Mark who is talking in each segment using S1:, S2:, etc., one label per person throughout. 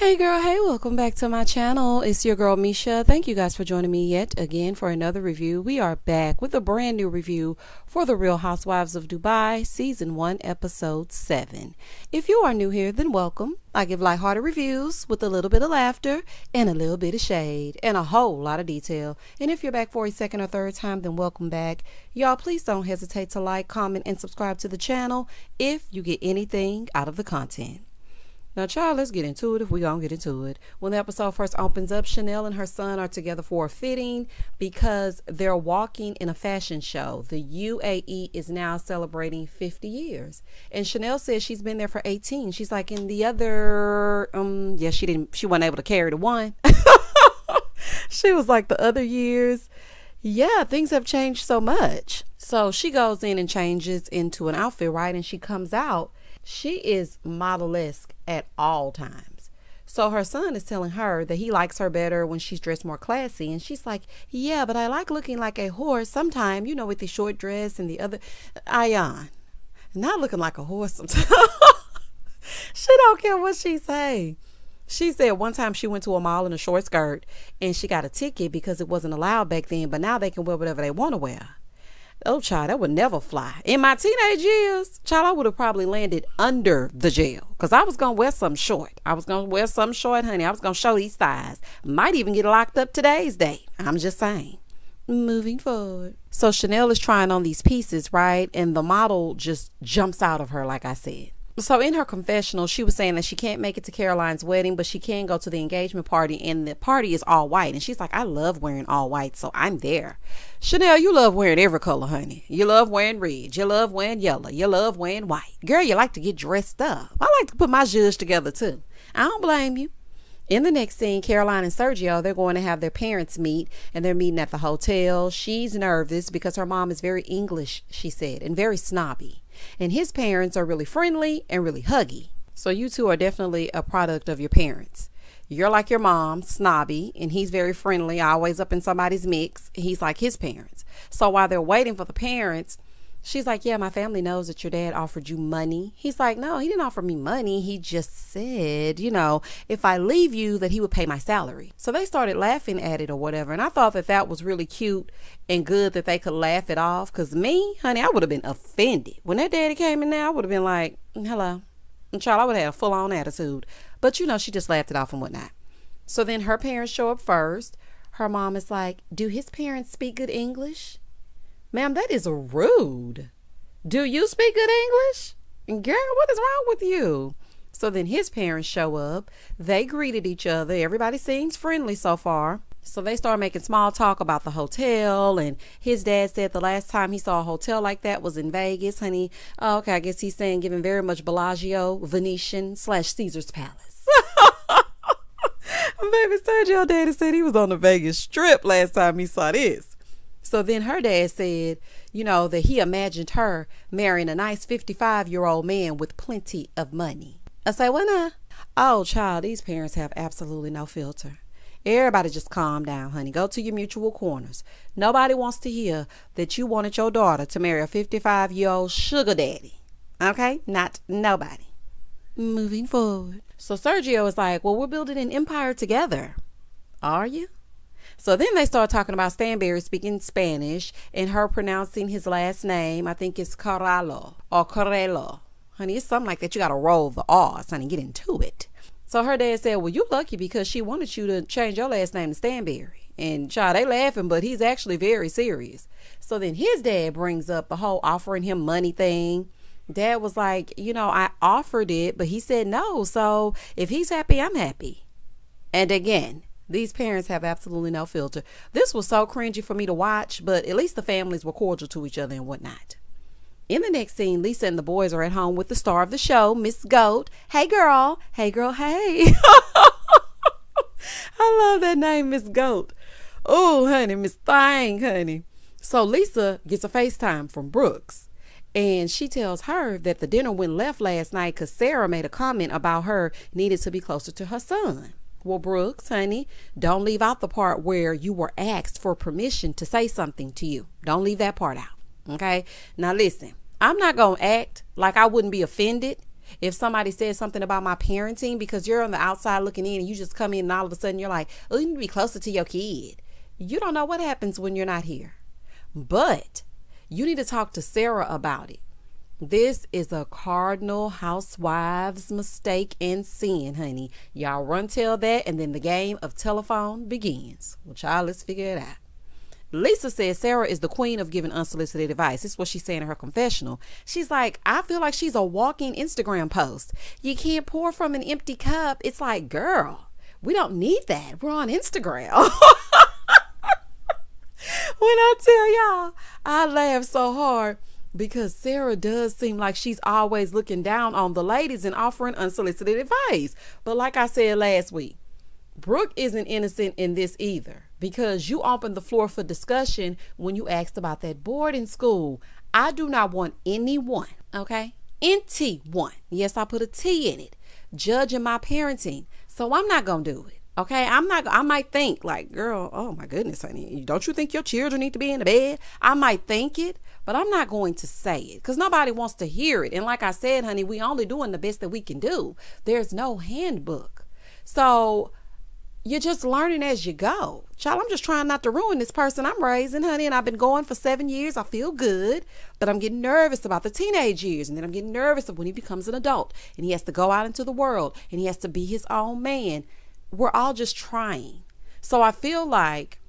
S1: Hey girl, hey, welcome back to my channel. It's your girl Misha. Thank you guys for joining me yet again for another review. We are back with a brand new review for The Real Housewives of Dubai, Season 1, Episode 7. If you are new here, then welcome. I give lighthearted reviews with a little bit of laughter and a little bit of shade and a whole lot of detail. And if you're back for a second or third time, then welcome back. Y'all, please don't hesitate to like, comment, and subscribe to the channel if you get anything out of the content. Now, child, let's get into it if we gonna get into it. When the episode first opens up, Chanel and her son are together for a fitting because they're walking in a fashion show. The UAE is now celebrating 50 years. And Chanel says she's been there for 18. She's like, in the other, she wasn't able to carry the one. She was like, the other years, yeah, things have changed so much. So she goes in and changes into an outfit, right? And she comes out. She is model-esque at all times. So her son is telling her that he likes her better when she's dressed more classy. And she's like, yeah, but I like looking like a horse sometime, you know, with the short dress and the other. Ayan, not looking like a horse sometimes. She don't care what she say. She said one time she went to a mall in a short skirt and she got a ticket because it wasn't allowed back then. But now they can wear whatever they want to wear. Oh, child, that would never fly. In my teenage years, child, I would have probably landed under the jail because I was going to wear something short. I was going to wear something short, honey. I was going to show these thighs. Might even get locked up today's date. I'm just saying. Moving forward. So Chanel is trying on these pieces, right? And the model just jumps out of her, like I said. So in her confessional, she was saying that she can't make it to Caroline's wedding, but she can go to the engagement party, and the party is all white. And she's like, I love wearing all white, so I'm there. Chanel, you love wearing every color, honey. You love wearing red. You love wearing yellow. You love wearing white. Girl, you like to get dressed up. I like to put my zhuzh together, too. I don't blame you. In the next scene, Caroline and Sergio, they're going to have their parents meet, and they're meeting at the hotel. She's nervous because her mom is very English, she said, and very snobby. And his parents are really friendly and really huggy. So you two are definitely a product of your parents. You're like your mom, snobby, and he's very friendly, always up in somebody's mix. He's like his parents. So while they're waiting for the parents, she's like, yeah, my family knows that your dad offered you money. He's like, no, he didn't offer me money. He just said, you know, if I leave you, that he would pay my salary. So they started laughing at it or whatever. And I thought that that was really cute and good that they could laugh it off. Because me, honey, I would have been offended. When their daddy came in there, I would have been like, hello. And child, I would have had a full-on attitude. But, you know, she just laughed it off and whatnot. So then her parents show up first. Her mom is like, do his parents speak good English? Ma'am, that is rude. Do you speak good English? Girl, what is wrong with you? So then his parents show up. They greeted each other. Everybody seems friendly so far. So they start making small talk about the hotel. And his dad said the last time he saw a hotel like that was in Vegas, honey. Oh, okay, I guess he's saying giving very much Bellagio, Venetian / Caesar's Palace. Baby, Sergio daddy said he was on the Vegas Strip last time he saw this. So then her dad said, you know, that he imagined her marrying a nice 55-year-old man with plenty of money. I say, well, nah. Oh, child, these parents have absolutely no filter. Everybody just calm down, honey. Go to your mutual corners. Nobody wants to hear that you wanted your daughter to marry a 55-year-old sugar daddy. Okay? Not nobody. Moving forward. So Sergio is like, well, we're building an empire together. Are you? So then they start talking about Stanberry speaking Spanish and her pronouncing his last name. I think it's Carrallo or Carrello. Honey, it's something like that. You got to roll the R's, honey, get into it. So her dad said, well, you lucky because she wanted you to change your last name to Stanberry. And child, they laughing, but he's actually very serious. So then his dad brings up the whole offering him money thing. Dad was like, you know, I offered it, but he said no. So if he's happy, I'm happy. And again, these parents have absolutely no filter. This was so cringy for me to watch, but at least the families were cordial to each other and whatnot. In the next scene, Lisa and the boys are at home with the star of the show, Miss Goat. Hey, girl. Hey, girl. Hey. I love that name, Miss Goat. Oh, honey, Miss Thang, honey. So Lisa gets a FaceTime from Brooks. And she tells her that the dinner went left last night because Sarah made a comment about her needed to be closer to her son. Well, Brooks, honey, don't leave out the part where you were asked for permission to say something to you. Don't leave that part out. Okay? Now, listen, I'm not going to act like I wouldn't be offended if somebody says something about my parenting, because you're on the outside looking in and you just come in and all of a sudden you're like, oh, you need to be closer to your kid. You don't know what happens when you're not here. But you need to talk to Sarah about it. This is a cardinal housewives mistake and sin, honey. Y'all run tell that, and then the game of telephone begins. Well, child, let's figure it out. Lisa says Sarah is the queen of giving unsolicited advice. This is what she's saying in her confessional. She's like, I feel like she's a walking Instagram post. You can't pour from an empty cup. It's like, girl, we don't need that. We're on Instagram. When I tell y'all, I laugh so hard because Sarah does seem like she's always looking down on the ladies and offering unsolicited advice. But like I said last week, Brooke isn't innocent in this either, because you opened the floor for discussion when you asked about that boarding school. I do not want anyone, okay, NT1, yes, I put a T in it, judging my parenting. So I'm not going to do it. Okay, I might think like, girl, oh my goodness, honey, don't you think your children need to be in the bed? I might think it, but I'm not going to say it because nobody wants to hear it. And like I said, honey, we only doing the best that we can do. There's no handbook. So you're just learning as you go. Child, I'm just trying not to ruin this person I'm raising, honey. And I've been going for 7 years. I feel good, but I'm getting nervous about the teenage years. And then I'm getting nervous of when he becomes an adult and he has to go out into the world and he has to be his own man. We're all just trying. So I feel like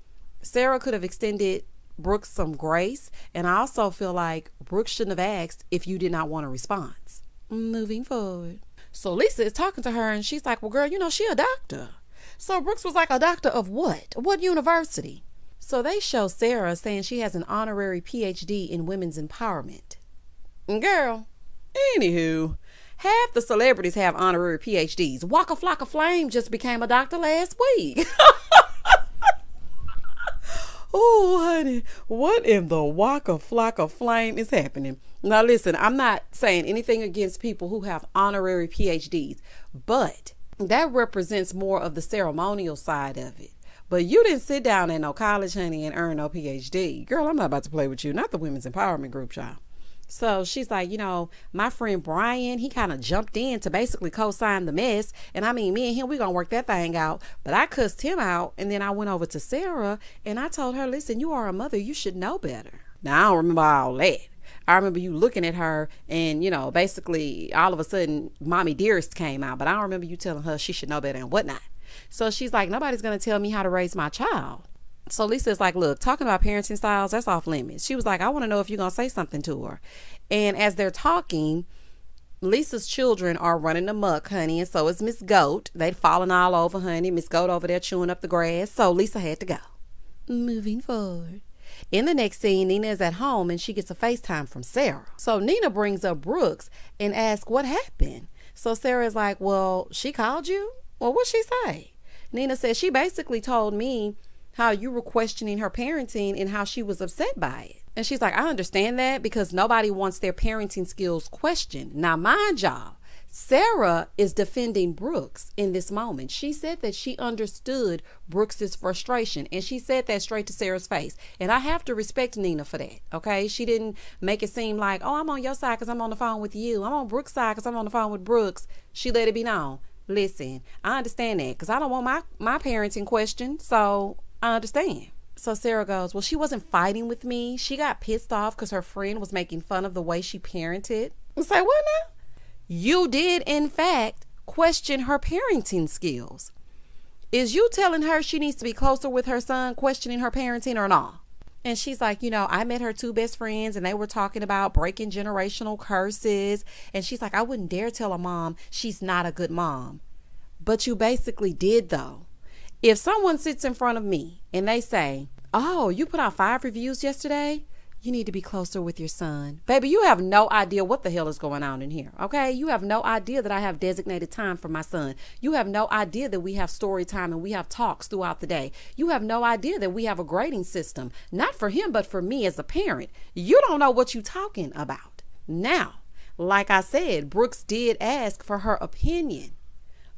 S1: Sarah could have extended Brooke some grace. And I also feel like Brooke shouldn't have asked if you did not want a response. Moving forward. So Lisa is talking to her and she's like, well, girl, you know, she a doctor. So Brooks was like, a doctor of what? What university? So they show Sarah saying she has an honorary PhD in women's empowerment. Girl, anywho, half the celebrities have honorary PhDs. Waka Flocka Flame just became a doctor last week. Oh, honey, what in the Waka Flocka Flame is happening? Now, listen, I'm not saying anything against people who have honorary PhDs, but that represents more of the ceremonial side of it. But you didn't sit down at no college, honey, and earn no PhD. Girl, I'm not about to play with you. Not the women's empowerment group, y'all. So she's like, you know, my friend Brian, he kind of jumped in to basically co-sign the mess. And I mean, me and him, we gonna work that thing out. But I cussed him out. And then I went over to Sarah and I told her, listen, you are a mother. You should know better. Now, I don't remember all that. I remember you looking at her and, you know, basically all of a sudden Mommy Dearest came out. But I don't remember you telling her she should know better and whatnot. So she's like, nobody's going to tell me how to raise my child. So Lisa's like, look, talking about parenting styles, that's off limits. She was like, I want to know if you're going to say something to her. And as they're talking, Lisa's children are running amok, honey. And so is Miss Goat. They'd fallen all over, honey. Miss Goat over there chewing up the grass. So Lisa had to go. Moving forward. In the next scene, Nina is at home and she gets a FaceTime from Sarah. So Nina brings up Brooks and asks what happened. So Sarah is like, well, she called you? Well, what'd she say? Nina says she basically told me how you were questioning her parenting and how she was upset by it. And she's like, I understand that because nobody wants their parenting skills questioned. Now, mind y'all, Sarah is defending Brooks in this moment. She said that she understood Brooks's frustration and she said that straight to Sarah's face. And I have to respect Nina for that. Okay. She didn't make it seem like, oh, I'm on your side because I'm on the phone with you. I'm on Brooks' side because I'm on the phone with Brooks. She let it be known. Listen, I understand that because I don't want my parenting questioned. So I understand. So Sarah goes, well, she wasn't fighting with me. She got pissed off because her friend was making fun of the way she parented. I say, what now? You did, in fact, question her parenting skills. Is you telling her she needs to be closer with her son, questioning her parenting or not? And she's like, you know, I met her two best friends and they were talking about breaking generational curses. And she's like, I wouldn't dare tell a mom she's not a good mom. But you basically did, though. If someone sits in front of me and they say, oh, you put out 5 reviews yesterday? You need to be closer with your son. Baby, you have no idea what the hell is going on in here, okay? You have no idea that I have designated time for my son. You have no idea that we have story time and we have talks throughout the day. You have no idea that we have a grading system, not for him, but for me as a parent. You don't know what you're talking about. Now, like I said, Brooks did ask for her opinion,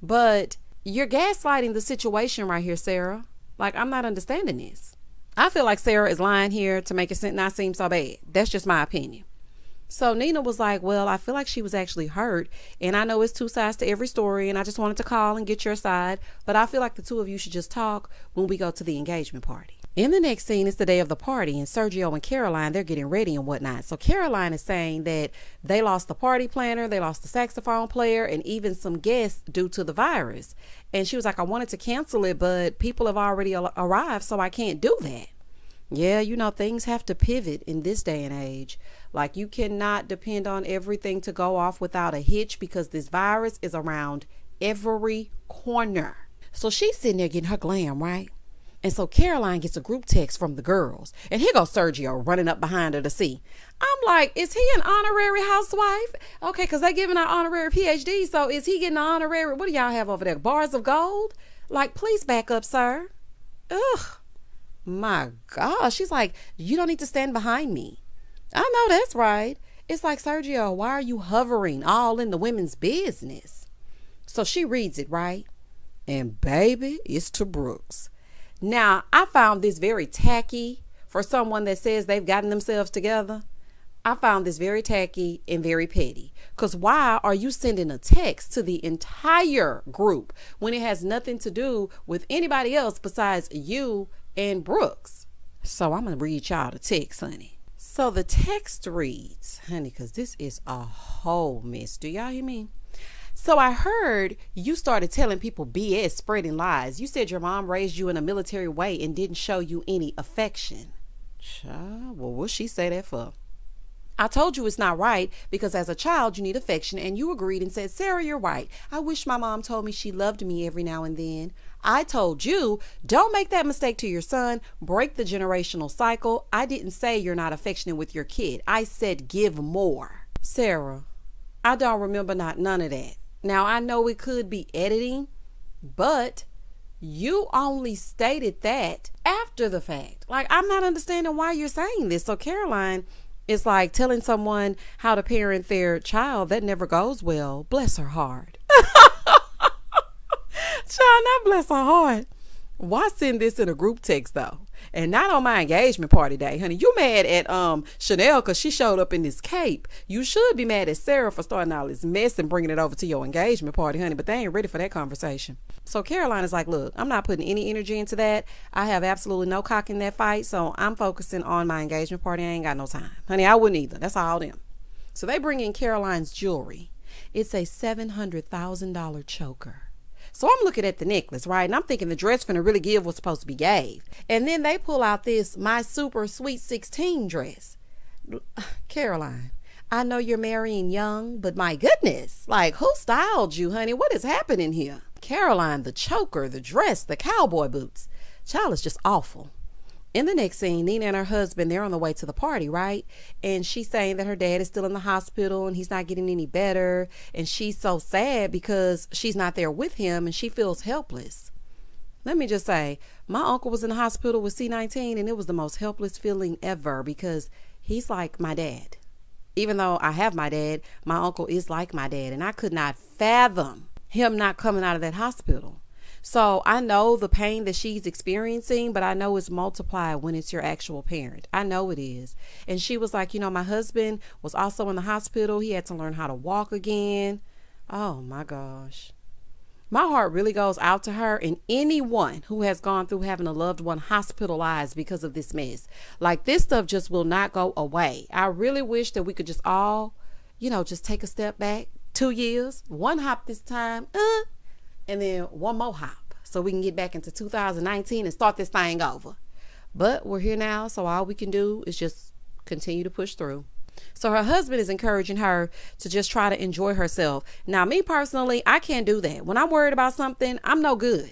S1: but you're gaslighting the situation right here, Sarah. Like, I'm not understanding this. I feel like Sarah is lying here to make it not seem so bad. That's just my opinion. So Nina was like, well, I feel like she was actually hurt. And I know it's two sides to every story. And I just wanted to call and get your side. But I feel like the two of you should just talk when we go to the engagement party. In the next scene, it's the day of the party. And Sergio and Caroline, they're getting ready and whatnot. So Caroline is saying that they lost the party planner, they lost the saxophone player, and even some guests due to the virus. And she was like, I wanted to cancel it, but people have already arrived, so I can't do that. Yeah, you know, things have to pivot in this day and age. Like, you cannot depend on everything to go off without a hitch because this virus is around every corner. So she's sitting there getting her glam, right? And so Caroline gets a group text from the girls. And here goes Sergio running up behind her to see. I'm like, is he an honorary housewife? Okay, because they're giving out honorary PhD. So is he getting an honorary? What do y'all have over there? Bars of gold? Like, please back up, sir. Ugh. My gosh. She's like, you don't need to stand behind me. I know that's right. It's like, Sergio, why are you hovering all in the women's business? So she reads it, right? And baby, it's to Brooks. Now, I found this very tacky for someone that says they've gotten themselves together. I found this very tacky and very petty. Because why are you sending a text to the entire group when it has nothing to do with anybody else besides you and Brooks? So I'm going to read y'all the text, honey. So the text reads, honey, because this is a whole mess. Do y'all hear me? So I heard you started telling people BS, spreading lies. You said your mom raised you in a military way and didn't show you any affection. Child, well, what'd she say that for? I told you it's not right because as a child, you need affection, and you agreed and said, Sarah, you're right. I wish my mom told me she loved me every now and then. I told you, don't make that mistake to your son. Break the generational cycle. I didn't say you're not affectionate with your kid. I said give more. Sarah, I don't remember none of that. Now, I know it could be editing, but you only stated that after the fact. Like, I'm not understanding why you're saying this. So Caroline is like telling someone how to parent their child. That never goes well. Bless her heart. Child, not bless her heart. Why send this in a group text though? And not on my engagement party day, honey. You mad at Chanel because she showed up in this cape. You should be mad at Sarah for starting all this mess and bringing it over to your engagement party, honey. But they ain't ready for that conversation. So Caroline is like, look, I'm not putting any energy into that. I have absolutely no cock in that fight. So I'm focusing on my engagement party. I ain't got no time. Honey, I wouldn't either. That's all them. So they bring in Caroline's jewelry. It's a $700,000 choker. So I'm looking at the necklace, right? And I'm thinking the dress finna really give what's supposed to be gave. And then they pull out this My Super Sweet 16 dress. Caroline, I know you're marrying young, but my goodness, like, who styled you, honey? What is happening here? Caroline, the choker, the dress, the cowboy boots. Child is just awful. In the next scene, Nina and her husband, they're on the way to the party, right? And she's saying that her dad is still in the hospital and he's not getting any better. And she's so sad because she's not there with him and she feels helpless. Let me just say, my uncle was in the hospital with C-19 and it was the most helpless feeling ever because he's like my dad. Even though I have my dad, my uncle is like my dad. And I could not fathom him not coming out of that hospital. So I know the pain that she's experiencing, but I know it's multiplied when it's your actual parent. I know it is. And she was like, you know, my husband was also in the hospital. He had to learn how to walk again. Oh my gosh. My heart really goes out to her and anyone who has gone through having a loved one hospitalized because of this mess. Like, this stuff just will not go away. I really wish that we could just all, you know, just take a step back. 2 years, one hop this time, and then one more hop so we can get back into 2019 and start this thing over. But we're here now, so all we can do is just continue to push through. So her husband is encouraging her to just try to enjoy herself. Now, me personally, I can't do that. When I'm worried about something, I'm no good.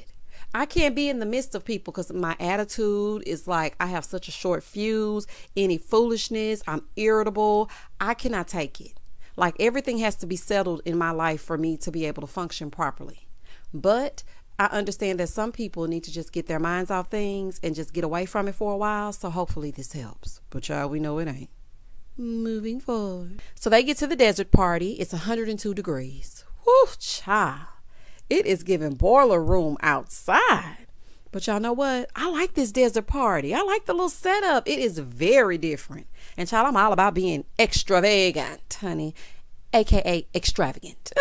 S1: I can't be in the midst of people because my attitude is like I have such a short fuse. Any foolishness, I'm irritable. I cannot take it. Like, everything has to be settled in my life for me to be able to function properly. But I understand that some people need to just get their minds off things and just get away from it for a while. So hopefully this helps. But y'all, we know it ain't. Moving forward. So they get to the desert party. It's 102 degrees. Whoo, child. It is giving boiler room outside. But y'all know what? I like this desert party. I like the little setup. It is very different. And child, I'm all about being extravagant, honey, aka extravagant.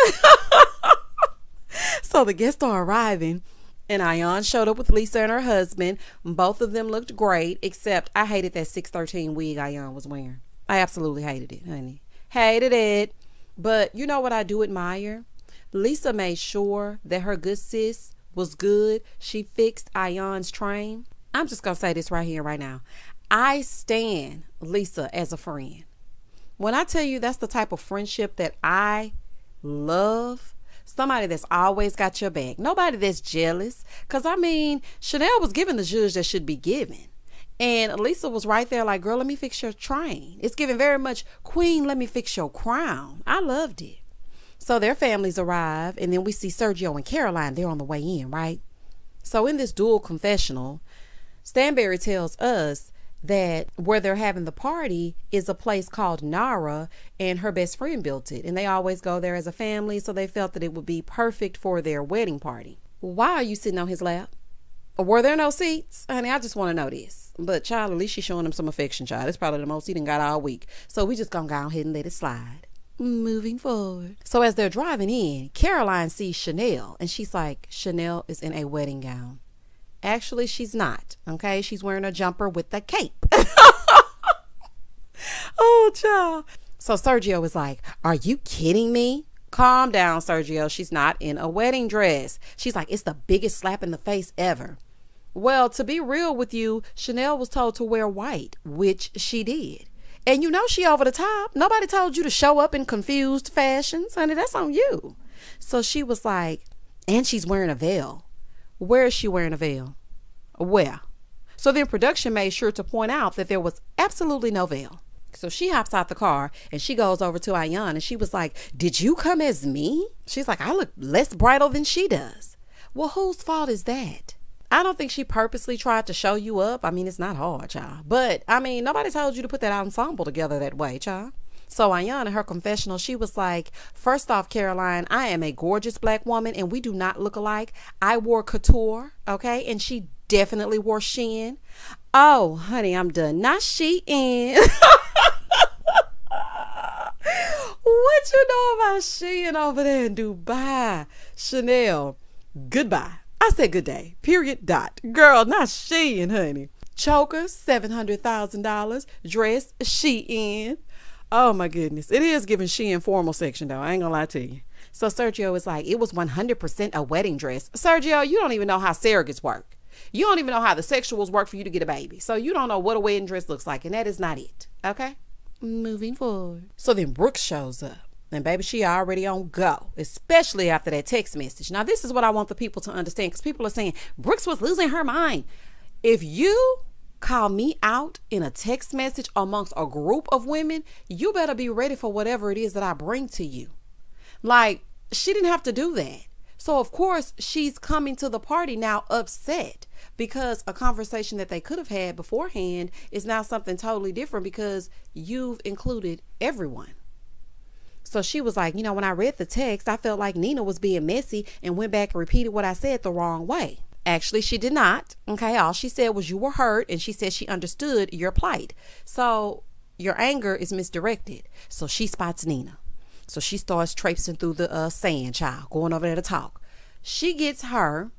S1: So the guests are arriving, and Ayan showed up with Lisa and her husband. Both of them looked great, except I hated that 613 wig Ayan was wearing. I absolutely hated it, honey. Hated it. But you know what I do admire? Lisa made sure that her good sis was good. She fixed Ayan's train. I'm just going to say this right here, right now. I stan Lisa as a friend. When I tell you that's the type of friendship that I love, somebody that's always got your back. Nobody that's jealous. Because, I mean, Chanel was given the judge that should be given. And Lisa was right there like, girl, let me fix your train. It's giving very much, queen, let me fix your crown. I loved it. So their families arrive, and then we see Sergio and Caroline. They're on the way in, right? So in this dual confessional, Stanberry tells us that where they're having the party is a place called Nara, and her best friend built it. And they always go there as a family, so they felt that it would be perfect for their wedding party. Why are you sitting on his lap? Were there no seats? Honey, I just want to know this. But child, at least she's showing him some affection, child. It's probably the most he done got all week. So we just gonna go ahead and let it slide. Moving forward. So as they're driving in, Caroline sees Chanel, and she's like, Chanel is in a wedding gown. Actually, she's not. Okay, she's wearing a jumper with a cape. Oh, child. So Sergio is like, are you kidding me? Calm down, Sergio. She's not in a wedding dress. She's like, it's the biggest slap in the face ever. Well, to be real with you, Chanel was told to wear white, which she did. And you know she over the top. Nobody told you to show up in confused fashions. Honey, that's on you. So she was like, and she's wearing a veil. Where is she wearing a veil? Where? So then production made sure to point out that there was absolutely no veil. So she hops out the car and she goes over to Ayan, and she was like, did you come as me? She's like, I look less bridal than she does. Well, whose fault is that? I don't think she purposely tried to show you up. I mean, it's not hard, child. But, I mean, nobody told you to put that ensemble together that way, child. So Ayan, in her confessional, she was like, first off, Caroline, I am a gorgeous black woman, and we do not look alike. I wore couture, okay? And she definitely wore Shein. Oh, honey, I'm done. Not Shein. What you know about Shein over there in Dubai? Chanel, goodbye. I said good day, period, dot. Girl, not Shein, honey. Choker, $700,000. Dress, Shein. Oh, my goodness. It is giving Shein formal section, though. I ain't gonna lie to you. So Sergio is like, it was 100% a wedding dress. Sergio, you don't even know how surrogates work. You don't even know how the sexuals work for you to get a baby. So you don't know what a wedding dress looks like, and that is not it. Okay? Moving forward. So then Brooke shows up. And baby, she already on go, especially after that text message. Now, this is what I want the people to understand, because people are saying Brooks was losing her mind. If you call me out in a text message amongst a group of women, you better be ready for whatever it is that I bring to you. Like, she didn't have to do that. So, of course, she's coming to the party now upset because a conversation that they could have had beforehand is now something totally different because you've included everyone. So she was like, you know, when I read the text, I felt like Nina was being messy and went back and repeated what I said the wrong way. Actually, she did not. Okay, all she said was you were hurt, and she said she understood your plight. So your anger is misdirected. So she spots Nina. So she starts traipsing through the sand, child, going over there to talk. She gets her,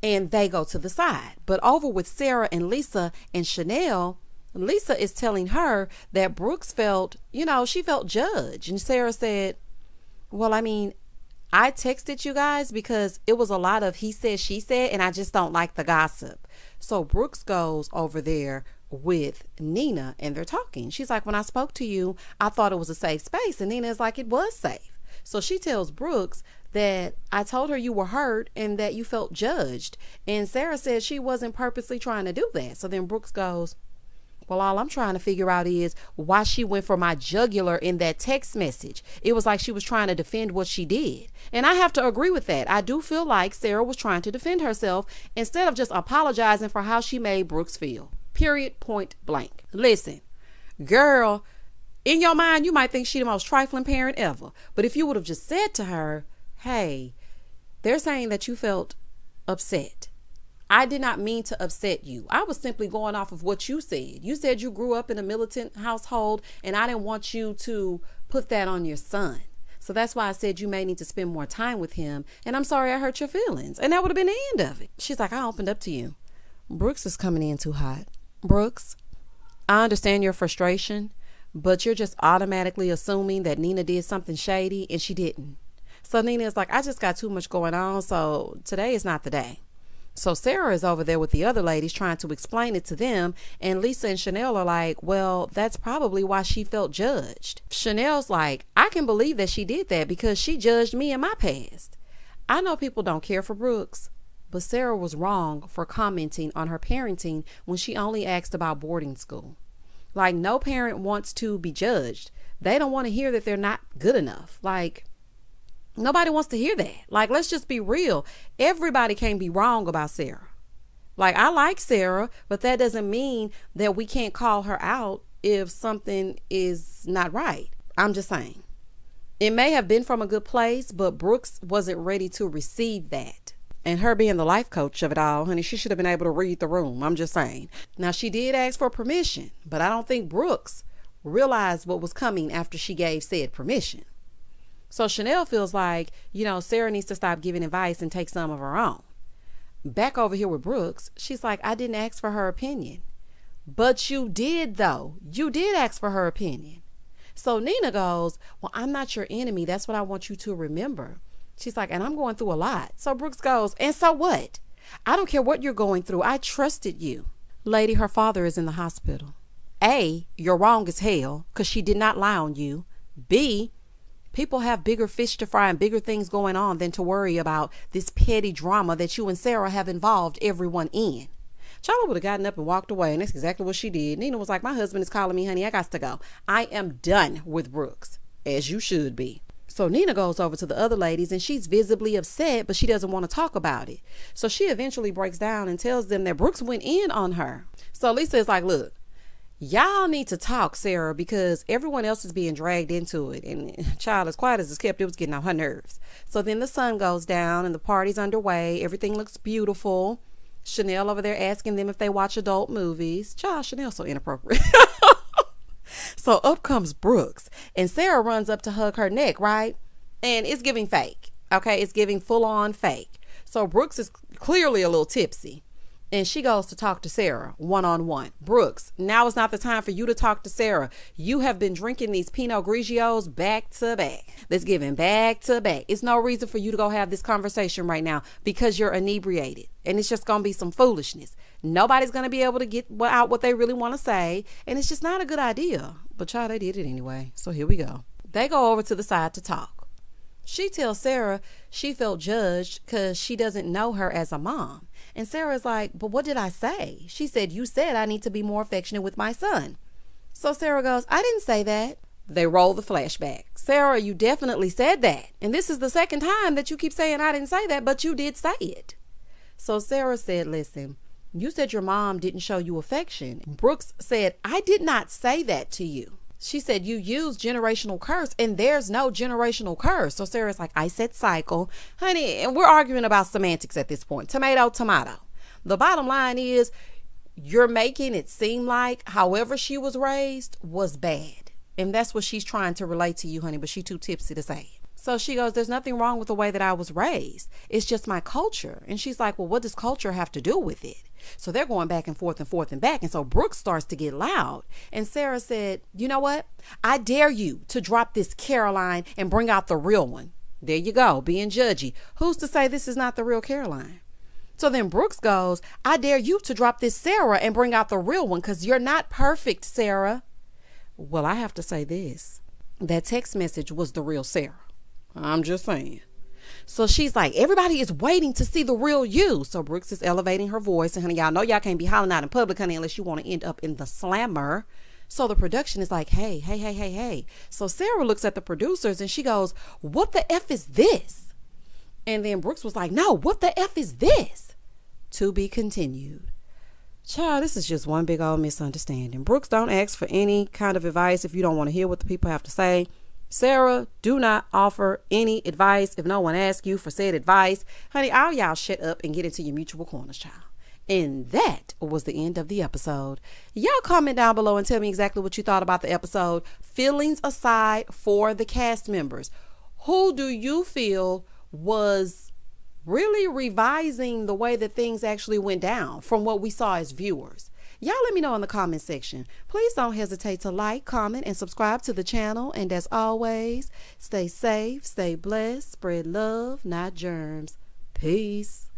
S1: and they go to the side. But over with Sarah and Lisa and Chanel, Lisa is telling her that Brooks felt, you know, she felt judged. And Sarah said, well, I mean, I texted you guys because it was a lot of he said, she said, and I just don't like the gossip. So Brooks goes over there with Nina and they're talking. She's like, when I spoke to you, I thought it was a safe space. And Nina is like, it was safe. So she tells Brooks that I told her you were hurt and that you felt judged. And Sarah said she wasn't purposely trying to do that. So then Brooks goes, well, all I'm trying to figure out is why she went for my jugular in that text message. It was like she was trying to defend what she did. And I have to agree with that. I do feel like Sarah was trying to defend herself instead of just apologizing for how she made Brooks feel. Period, point blank. Listen, girl, in your mind, you might think she the most trifling parent ever. But if you would have just said to her, hey, they're saying that you felt upset. I did not mean to upset you. I was simply going off of what you said. You said you grew up in a militant household, and I didn't want you to put that on your son. So that's why I said you may need to spend more time with him. And I'm sorry I hurt your feelings. And that would have been the end of it. She's like, I opened up to you. Brooks is coming in too hot. Brooks, I understand your frustration, but you're just automatically assuming that Nina did something shady, and she didn't. So Nina is like, I just got too much going on, so today is not the day. So Sarah is over there with the other ladies trying to explain it to them, and Lisa and Chanel are like, well, that's probably why she felt judged. Chanel's like, I can believe that she did that because she judged me in my past. I know people don't care for Brooks, but Sarah was wrong for commenting on her parenting when she only asked about boarding school. Like, no parent wants to be judged. They don't want to hear that they're not good enough. Like, nobody wants to hear that. Like, let's just be real. Everybody can be wrong about Sarah. Like, I like Sarah, but that doesn't mean that we can't call her out if something is not right. I'm just saying. It may have been from a good place, but Brooks wasn't ready to receive that. And her being the life coach of it all, honey, she should have been able to read the room. I'm just saying. Now, she did ask for permission, but I don't think Brooks realized what was coming after she gave said permission. So Chanel feels like, Sarah needs to stop giving advice and take some of her own. Back over here with Brooks, she's like, I didn't ask for her opinion. But you did, though. You did ask for her opinion. So Nina goes, well, I'm not your enemy. That's what I want you to remember. She's like, and I'm going through a lot. So Brooks goes, and so what? I don't care what you're going through. I trusted you. Lady, her father is in the hospital. A, you're wrong as hell because she did not lie on you. B, people have bigger fish to fry and bigger things going on than to worry about this petty drama that you and Sarah have involved everyone in. Charlotte would have gotten up and walked away, and that's exactly what she did. Nina was like, my husband is calling me, honey. I got to go. I am done with Brooks, as you should be. So Nina goes over to the other ladies, and she's visibly upset, but she doesn't want to talk about it. So she eventually breaks down and tells them that Brooks went in on her. So Lisa is like, look, y'all need to talk, Sarah, because everyone else is being dragged into it. And child, as quiet as it's kept, it was getting on her nerves. So then the sun goes down and the party's underway. Everything looks beautiful. Chanel over there asking them if they watch adult movies. Child, Chanel's so inappropriate. So up comes Brooks, and Sarah runs up to hug her neck, right? And it's giving fake. Okay, it's giving full on fake. So Brooks is clearly a little tipsy, and she goes to talk to Sarah one-on-one. Brooks, now is not the time for you to talk to Sarah. You have been drinking these Pinot Grigios back to back. That's giving back to back. It's no reason for you to go have this conversation right now because you're inebriated, and it's just going to be some foolishness. Nobody's going to be able to get out what they really want to say, and it's just not a good idea. But child, they did it anyway. So here we go. They go over to the side to talk. She tells Sarah she felt judged because she doesn't know her as a mom. And Sarah's like, but what did I say? She said, you said I need to be more affectionate with my son. So Sarah goes, I didn't say that. They roll the flashback. Sarah, you definitely said that. And this is the second time that you keep saying I didn't say that, but you did say it. So Sarah said, listen, you said your mom didn't show you affection. Brooks said, I did not say that to you. She said, you used generational curse, and there's no generational curse. So Sarah's like, I said cycle. Honey, and we're arguing about semantics at this point. Tomato, tomato. The bottom line is, you're making it seem like however she was raised was bad. And that's what she's trying to relate to you, honey, but she's too tipsy to say it. So she goes, there's nothing wrong with the way that I was raised. It's just my culture. And she's like, well, what does culture have to do with it? So they're going back and forth and forth and back. And so Brooke starts to get loud. And Sarah said, you know what? I dare you to drop this Caroline and bring out the real one. There you go, being judgy. Who's to say this is not the real Caroline? So then Brooks goes, I dare you to drop this Sarah and bring out the real one because you're not perfect, Sarah. Well, I have to say this. That text message was the real Sarah. I'm just saying. So she's like, everybody is waiting to see the real you. So Brooks is elevating her voice. And honey, y'all know y'all can't be hollering out in public, honey, unless you want to end up in the slammer. So the production is like, hey. So Sarah looks at the producers and she goes, what the F is this? And then Brooks was like, no, what the F is this? To be continued. Child, this is just one big old misunderstanding. Brooks, don't ask for any kind of advice if you don't want to hear what the people have to say. Sarah, do not offer any advice if no one asks you for said advice. Honey, all y'all shut up and get into your mutual corners, child. And that was the end of the episode. Y'all comment down below and tell me exactly what you thought about the episode. Feelings aside for the cast members. Who do you feel was really revising the way that things actually went down from what we saw as viewers? Y'all let me know in the comment section. Please don't hesitate to like, comment, and subscribe to the channel. And as always, stay safe, stay blessed, spread love, not germs. Peace.